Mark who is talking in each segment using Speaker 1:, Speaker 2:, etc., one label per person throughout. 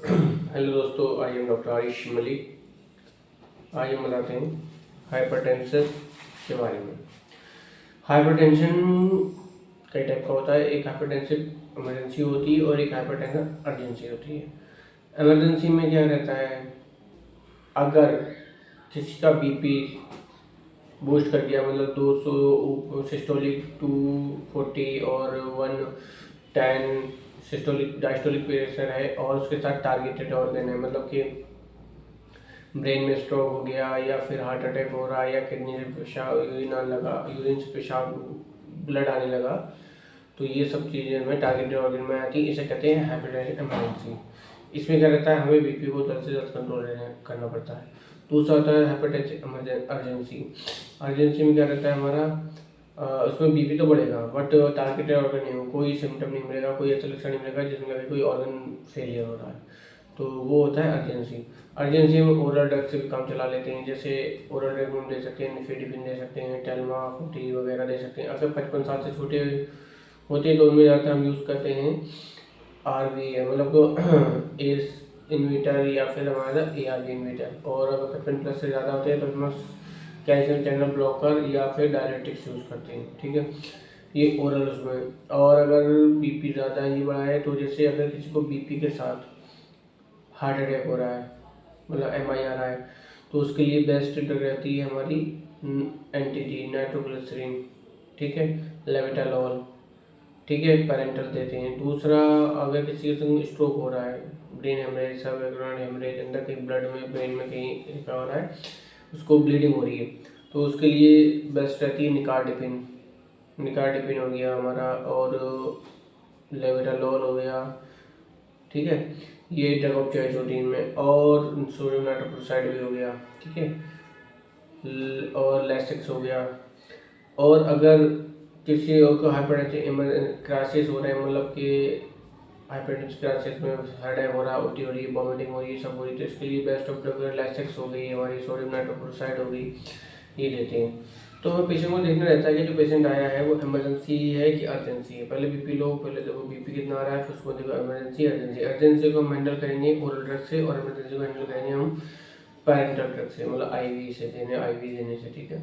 Speaker 1: Hello दोस्तों, I am doctor Aarish Malik. आज हम बताते हैं हाइपरटेंशन के बारे में। हाइपरटेंशन कई टाइप का होता है। एक हाइपरटेंसिव इमरजेंसी होती है और एक हाइपरटेंशन अर्जेंसी होती है। इमरजेंसी में क्या रहता है, अगर किसी का बीपी बूस्ट कर दिया, मतलब 200 सिस्टोलिक 240 और 110 सिस्टोलिक डायस्टोलिक प्रेशर है और उसके साथ टारगेटेड ऑर्गन है, मतलब कि ब्रेन में स्ट्रोक हो गया या फिर हार्ट अटैक हो रहा है या किडनी से पेशाब यूरिन आने लगा, यूरिन से पेशाब ब्लड आने लगा, तो ये सब चीज़ें हमें टारगेटेड ऑर्गन में आती है। इसे कहते हैं हाइपरटेंशन इमरजेंसी। इसमें क्या रहता है, हमें बीपी को जल्द से जल्द कंट्रोल करना पड़ता है। दूसरा होता है हाइपरटेंशन अर्जेंसी। अर्जेंसी में क्या रहता है हमारा, उसमें बीपी तो बढ़ेगा बट टारगेटेड ऑर्गन नहीं हो, कोई सिम्टम नहीं मिलेगा, कोई ऐसा लक्षण नहीं मिलेगा जिसमें लगे कोई ऑर्गन फेलियर हो रहा है, तो वो होता है अर्जेंसी। अर्जेंसी में ओरल ड्रग से भी काम चला लेते हैं, जैसे ओरल ड्रग में दे सकते हैं, निफेडिपिन दे सकते हैं, टेल्मा 40 वगैरह दे सकते हैं। अगर 55 साल से छोटे होते हैं तो उनमें ज़्यादातर हम यूज़ करते हैं आरवी, मतलब एस इन्वीटर या फिर हमारा ARV इन्वीटर। और अगर 55+ से ज़्यादा होते हैं तो हम कैल्शियम चैनल ब्लॉकर या फिर डायरेटिक्स यूज़ करते हैं, ठीक है, ये ओरल उसमें। और अगर बीपी ज़्यादा ही बढ़ा है, तो जैसे अगर किसी को बीपी के साथ हार्ट अटैक हो रहा है, मतलब MI आ रहा है, तो उसके लिए बेस्ट ड्रग रहती है हमारी NTD नाइट्रोग्लिसरीन, ठीक है, लेविटालॉल, ठीक है, पेरेंटल देते हैं। दूसरा, अगर किसी के संग स्ट्रोक हो रहा है, ब्रेन हेमरेज, सब बैकग्राउंड हेमरेज, अंदर कहीं ब्लड में ब्रेन में कहीं क्या हो रहा है, उसको ब्लीडिंग हो रही है, तो उसके लिए बेस्ट रहती है निकार्डिपिन। निकार्डिपिन हो गया हमारा, और लेविटालॉल हो गया, ठीक है, ये ड्रग ऑफ चॉइस होती है इनमें। और सोडियम नाइट्रोक्लोराइड भी हो गया, ठीक है, और लेसिक्स हो गया। और अगर किसी और को हाइपरटेंशन क्राइसिस हो रहे हैं, मतलब कि हाइपरटेंशन क्राइसिस में हेडेक हो रहा है, उल्टी हो रही है, वॉमिटिंग हो रही है, सब हो रही है, तो इसके लिए बेस्ट ऑफ ड्रग लेसिक्स हो गई, हमारी सोडियम नाइट्रोक्लोराइड हो गई, ये देते हैं। तो हमें पेशेंट को देखना रहता है कि जो पेशेंट आया है वो इमरजेंसी है कि अर्जेंसी है। पहले बीपी लो, पहले देखो बीपी कितना आ रहा है, फिर उसको देखो इमरजेंसी अर्जेंसी। अर्जेंसी को हम हैंडल करेंगे ओरल ड्रग से और इमरजेंसी को हैंडल करेंगे हम पैरेंटल ड्रग से, मतलब IV देने से, ठीक है।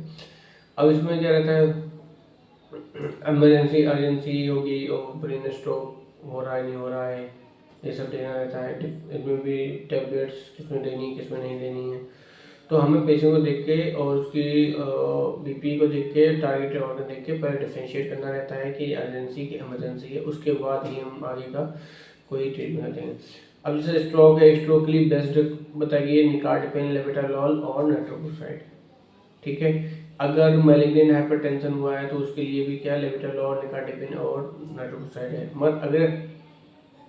Speaker 1: अब इसमें क्या रहता है, इमरजेंसी अर्जेंसी होगी और ब्रेन स्ट्रोक हो रहा है नहीं हो रहा है, ये सब देना रहता है। इसमें भी टैबलेट्स किसमें देनी किसमें नहीं देनी है, तो हमें पेशेंट को देख के और उसकी बीपी को देख के, टारगेटेड ऑर्गन देख के पहले डिफरेंशिएट करना रहता है कि अर्जेंसी की इमरजेंसी है, उसके बाद ही हम आगे का कोई ट्रीटमेंट देंगे। अब जैसे स्ट्रोक है, स्ट्रोक के लिए बेस्ट बताइए निकार्डिपिन, लेविटालॉल और नाइट्रोक्लोराइड, ठीक है। अगर मैलिग्नेंट हाइपरटेंशन हुआ है तो उसके लिए भी क्या लेविटालॉल, निकार्डिपिन और नाइट्रोक्लोराइड है। मत अगर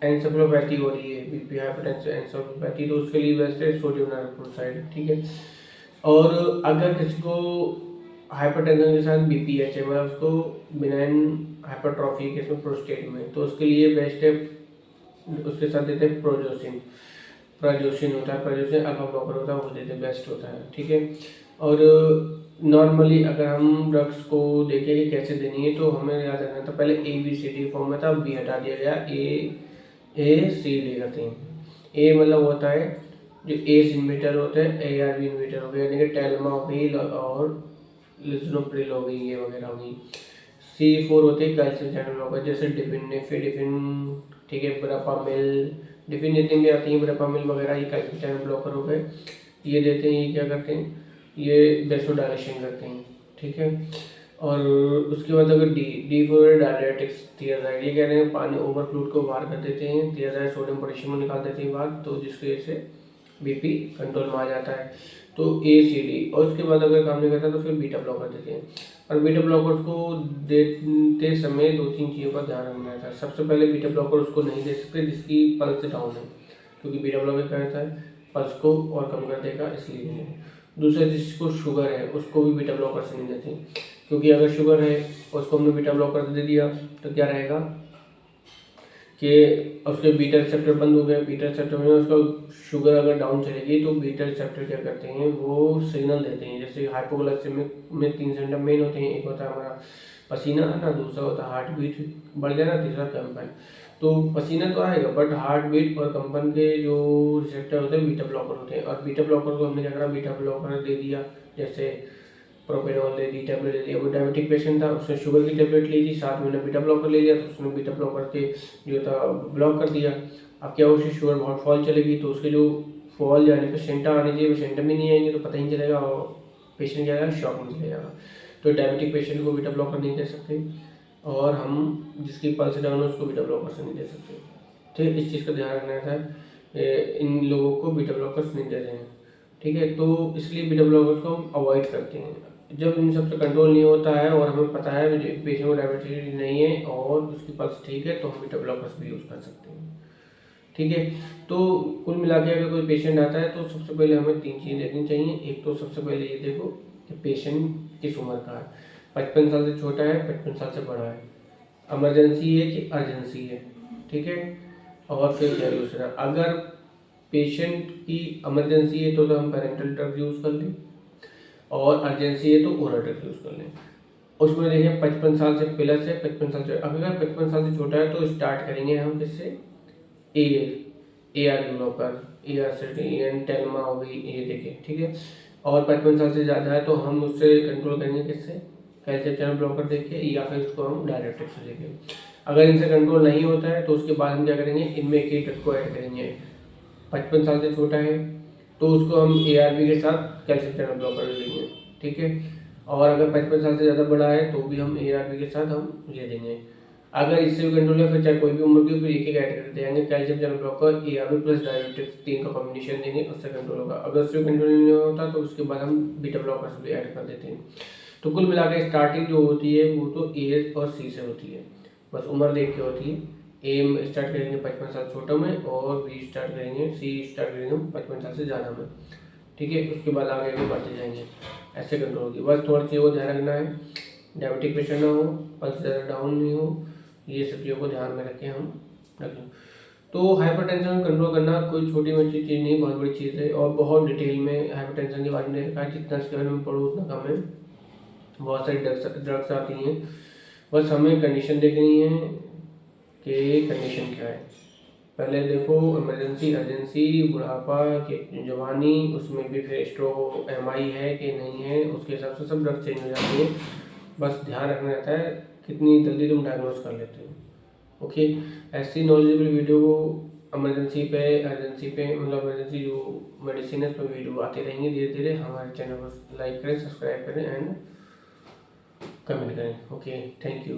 Speaker 1: एंसेफेलोपैथी हो रही है, बीपी हाइपरटेंशन एंसेफेलोपैथी, तो उसके लिए बेस्ट है सोडियम नाइट्रोक्लोराइड, ठीक है। और अगर किसी को हाइपरटेंशन के साथ BPH है, मतलब उसको बिनाइन हाइपरट्रॉफी के इसमें प्रोस्टेट में, तो उसके लिए बेस्ट है, उसके साथ देते हैं प्रोजोसिन। प्राइजोसिन होता है, प्राइजोसिन अल्फा ब्लॉकर होता है, वो देते बेस्ट होता है, ठीक है। और नॉर्मली अगर हम ड्रग्स को देखें कि कैसे देनी है, तो हमें याद रखना था, पहले ABCD फॉर्म में था, B हटा दिया गया, AACD करते हैं। A मतलब होता है जो एस इन्वेटर होता है, ARV इन्वेटर हो गया, यानी कि टेल्मा हो गई और लिसनोप्रिल हो गई, ये वगैरह हो गई। C4 होते हैं कैल्शियम चैनल ब्लॉकर, जैसे डिफिन, नेफेडिफिन, ठीक है, ब्रापामिल, डिफिन जितनी भी आती हैं, ब्रापामिल वगैरह, ये कैल्शियम चैनल ब्लॉकर हो गए, ये देते हैं। ये क्या करते हैं, ये वेसोडायलेशन करते हैं, ठीक है। और उसके बाद अगर डी फॉर डायरेटिक्स, थियाजाइड, ये कह रहे हैं पानी ओवरफ्लूड को बाहर कर देते हैं, थियाजाइड सोडियम पोटेशियम को निकाल देते हैं बाहर, तो जिसकी वजह से BP कंट्रोल में आ जाता है। तो ACD, और उसके बाद अगर काम नहीं करता तो फिर बीटा ब्लॉकर देते हैं। और बीटा ब्लॉकर्स को देते समय 2-3 चीज़ों का ध्यान रखना रहता है। सबसे पहले बीटा ब्लॉकर उसको नहीं दे सकते जिसकी पल्स डाउन है, क्योंकि बीटा ब्लॉकर क्या रहता है, पल्स को और कम कर देगा, इसलिए नहीं। दूसरा, जिसको शुगर है उसको भी बीटा ब्लॉकर से नहीं देते, क्योंकि अगर शुगर है उसको हमने बीटा ब्लॉकर दे दिया तो क्या रहेगा कि उसके बीटा रिसेप्टर बंद हो गए, बीटा रिसेप्टर में उसका शुगर अगर डाउन चलेगी तो बीटा रिसेप्टर क्या करते हैं, वो सिग्नल देते हैं। जैसे हाइपोग्लाइसेमिक में 3 सिम्टम मेन होते हैं, एक होता है हमारा पसीना आना, दूसरा होता है हार्ट बीट बढ़ जाना, तीसरा कंपन। तो पसीना तो आएगा बट हार्ट बीट और कंपन के जो रिसेप्टर होते हैं बीटा ब्लॉकर होते हैं, और बीटा ब्लॉकर को हमने क्या करा, बीटा ब्लॉकर दे दिया, जैसे प्रोपेनॉल दे दी, टैबलेट दे दी। वो डायबिटिक पेशेंट था, उसने शुगर की टैबलेट ली थी, साथ में उन्होंने बीटा ब्लॉकर ले लिया, तो उसने बीटा ब्लॉकर के जो था ब्लॉक कर दिया। अब क्या, उसकी शुगर बहुत फॉल चलेगी, तो उसके जो फॉल जाने पर सेंटा आने चाहिए वो सेंटा भी नहीं आएंगे, तो पता ही नहीं चलेगा और पेशेंट क्या है, शॉक में चले जाएगा। तो डायबिटिक पेशेंट को बीटा ब्लॉकर नहीं दे सकते, और हम जिसकी पल्स डाउन है उसको बीटा ब्लॉकर से नहीं दे सकते। ठीक है, इस चीज़ का ध्यान रखना था, इन लोगों को बीटा ब्लॉकर्स नहीं दे रहे हैं। ठीक है, तो इसलिए बीटा ब्लॉकर्स को हम अवॉइड करते हैं। जब इन सबसे कंट्रोल नहीं होता है और हमें पता है पेशेंट को डायबिटीज नहीं है और उसकी पल्स ठीक है, तो हम बीटा ब्लॉकर्स भी यूज़ कर सकते हैं। ठीक है, तो कुल मिला के अगर कोई पेशेंट आता है तो सबसे पहले हमें 3 चीज़ें देखनी चाहिए। एक तो सबसे पहले ये देखो कि पेशेंट किस उम्र का है, 55 साल से छोटा है, 55 साल से बड़ा है, इमरजेंसी है कि अर्जेंसी है। ठीक है, और फिर क्या दूसरा, अगर पेशेंट की इमरजेंसी है तो हम पेरेंटल ड्रग यूज़ कर लें, और अर्जेंसी है तो ओरल ड्रग यूज़ कर लें। उसमें देखें 55 साल से प्लस है, 55 साल से, अगर 55 साल से छोटा है तो स्टार्ट करेंगे हम किससे, A R blocker, A R satin, Telma हो गई, ये देखें। ठीक है, और 55 साल से ज़्यादा है तो हम उससे कंट्रोल करेंगे किससे, कैल्शियम चैनल ब्लॉकर देखे, या फिर उसको हम डायरेक्टिक्स से देखें। अगर इनसे कंट्रोल नहीं होता है तो उसके बाद हम क्या करेंगे, इनमें एक ही ड्रग को ऐड करेंगे। 55 साल से छोटा है तो उसको हम ARB के साथ कैल्शियम चैनल ब्लॉकर देंगे। ठीक है, और अगर 55 साल से ज़्यादा बड़ा है तो भी हम ARB के साथ हम ये देंगे। अगर इससे भी कंट्रोल है, फिर चाहे कोई भी उम्र की, फिर एक एक ऐड करते जाएंगे, calcium channel blocker, ARB plus diabetics, 3 का कॉम्बिनेशन देंगे, उससे कंट्रोल होगा। अगर उससे कंट्रोल नहीं होता तो उसके बाद हम बीटा ब्लॉकर्स भी ऐड कर देते हैं। तो कुल मिला के स्टार्टिंग जो होती है वो तो A और C से होती है, बस उम्र देख के होती है। एम स्टार्ट करेंगे 55 साल छोटा में, और बी स्टार्ट करेंगे, सी स्टार्ट करेंगे 55 साल से ज़्यादा में। ठीक है, उसके बाद आगे आगे बढ़ते जाएंगे, ऐसे कंट्रोल होगी। बस थोड़ी चीज़ों को ध्यान रखना है, डायबिटिक पेशेंट ना हो, पल्स ज़्यादा डाउन नहीं हो, ये सब चीज़ों को ध्यान में रखें हम रखें। तो हाइपरटेंशन कंट्रोल करना कोई छोटी मोटी चीज़ नहीं, बहुत बड़ी चीज़ है, और बहुत डिटेल में हाइपरटेंशन के बारे में देखा है, जितना इसके बारे में पढ़ो उतना कम है। बहुत सारी ड्रग्स आती हैं, बस हमें कंडीशन देखनी है कि कंडीशन क्या है। पहले देखो इमरजेंसी, अर्जेंसी, बुढ़ापा के जवानी, उसमें भी फिर स्ट्रोक MI है कि नहीं है, उसके हिसाब से सब ड्रग चेंज हो जाती है। बस ध्यान रखना रहता है कितनी जल्दी तुम डायग्नोस कर लेते हो। ओके, ऐसी नॉलेजेबल वीडियो इमरजेंसी पे, अर्जेंसी पे, मतलब इमरजेंसी जो मेडिसिन है उस पर वीडियो आती रहेंगी धीरे धीरे। हमारे चैनल को लाइक करें, सब्सक्राइब करें एंड कमेंट करें। Okay, thank you.